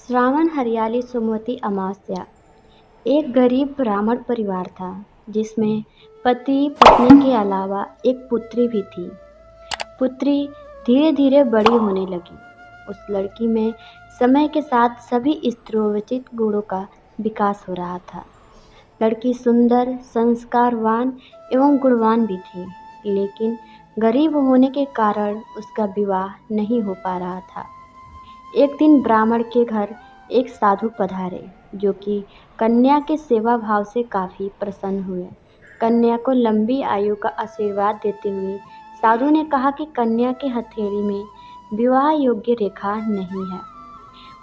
श्रावण हरियाली सुमति अमावस्या। एक गरीब ब्राह्मण परिवार था जिसमें पति पत्नी के अलावा एक पुत्री भी थी। पुत्री धीरे धीरे बड़ी होने लगी। उस लड़की में समय के साथ सभी स्त्रोवचित गुणों का विकास हो रहा था। लड़की सुंदर, संस्कारवान एवं गुणवान भी थी, लेकिन गरीब होने के कारण उसका विवाह नहीं हो पा रहा था। एक दिन ब्राह्मण के घर एक साधु पधारे, जो कि कन्या के सेवा भाव से काफी प्रसन्न हुए। कन्या को लंबी आयु का आशीर्वाद देते हुए साधु ने कहा कि कन्या के हथेली में विवाह योग्य रेखा नहीं है।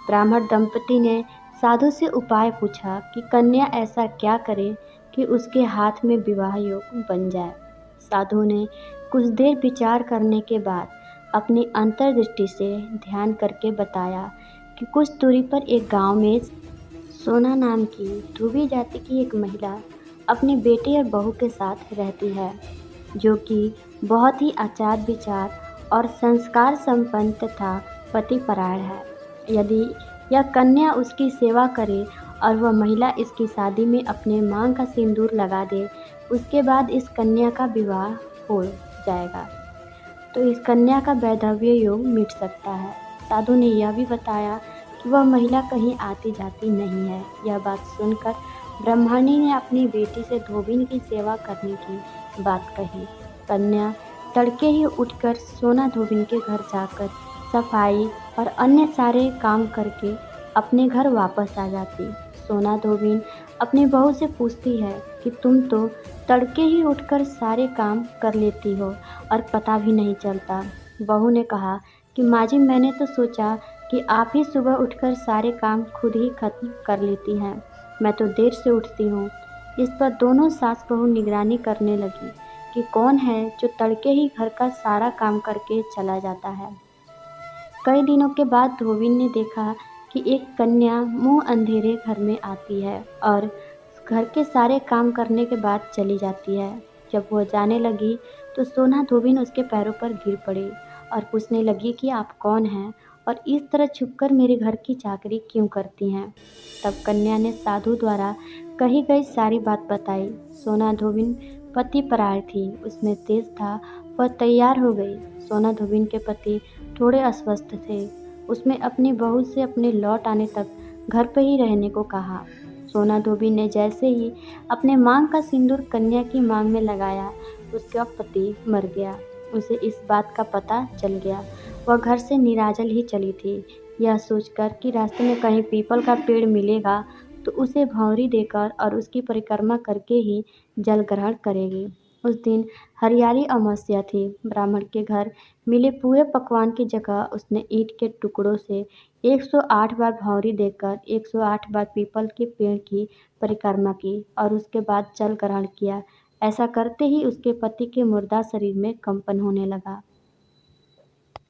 ब्राह्मण दंपति ने साधु से उपाय पूछा कि कन्या ऐसा क्या करे कि उसके हाथ में विवाह योग बन जाए। साधु ने कुछ देर विचार करने के बाद अपनी अंतर्दृष्टि से ध्यान करके बताया कि कुछ दूरी पर एक गांव में सोना नाम की धोबी जाति की एक महिला अपने बेटे और बहू के साथ रहती है, जो कि बहुत ही आचार विचार और संस्कार संपन्न तथा पतिपरायण है। यदि यह कन्या उसकी सेवा करे और वह महिला इसकी शादी में अपने मांग का सिंदूर लगा दे, उसके बाद इस कन्या का विवाह हो जाएगा तो इस कन्या का वैधव्य योग मिट सकता है। साधु ने यह भी बताया कि वह महिला कहीं आती जाती नहीं है। यह बात सुनकर ब्राह्मणी ने अपनी बेटी से धोबिन की सेवा करने की बात कही। कन्या तड़के ही उठकर सोना धोबिन के घर जाकर सफाई और अन्य सारे काम करके अपने घर वापस आ जाती। सोना धोबिन अपनी बहू से पूछती है कि तुम तो तड़के ही उठकर सारे काम कर लेती हो और पता भी नहीं चलता। बहू ने कहा कि माँ जी, मैंने तो सोचा कि आप ही सुबह उठकर सारे काम खुद ही खत्म कर लेती हैं। मैं तो देर से उठती हूँ। इस पर दोनों सास बहू निगरानी करने लगी कि कौन है जो तड़के ही घर का सारा काम करके चला जाता है। कई दिनों के बाद धोबिन ने देखा कि एक कन्या मुंह अंधेरे घर में आती है और घर के सारे काम करने के बाद चली जाती है। जब वह जाने लगी तो सोना धोबिन उसके पैरों पर गिर पड़ी और पूछने लगी कि आप कौन हैं और इस तरह छुपकर मेरे घर की चाकरी क्यों करती हैं। तब कन्या ने साधु द्वारा कही गई सारी बात बताई। सोना धोबिन पतिपरायण थी, उसमें तेज था, वह तैयार हो गई। सोना धोबिन के पति थोड़े अस्वस्थ थे। उसमें अपनी बहू से अपने लौट आने तक घर पर ही रहने को कहा। सोना धोबिन ने जैसे ही अपने मांग का सिंदूर कन्या की मांग में लगाया, उसका पति मर गया। उसे इस बात का पता चल गया। वह घर से निराजल ही चली थी, यह सोचकर कि रास्ते में कहीं पीपल का पेड़ मिलेगा तो उसे भौंरी देकर और उसकी परिक्रमा करके ही जल ग्रहण करेगी। उस दिन हरियाली अमावस्या थी। ब्राह्मण के घर मिले पूरे पकवान की जगह उसने ईंट के टुकड़ों से 108 बार भौंरी देकर 108 बार पीपल के पेड़ की परिक्रमा की और उसके बाद जल ग्रहण किया। ऐसा करते ही उसके पति के मुर्दा शरीर में कंपन होने लगा।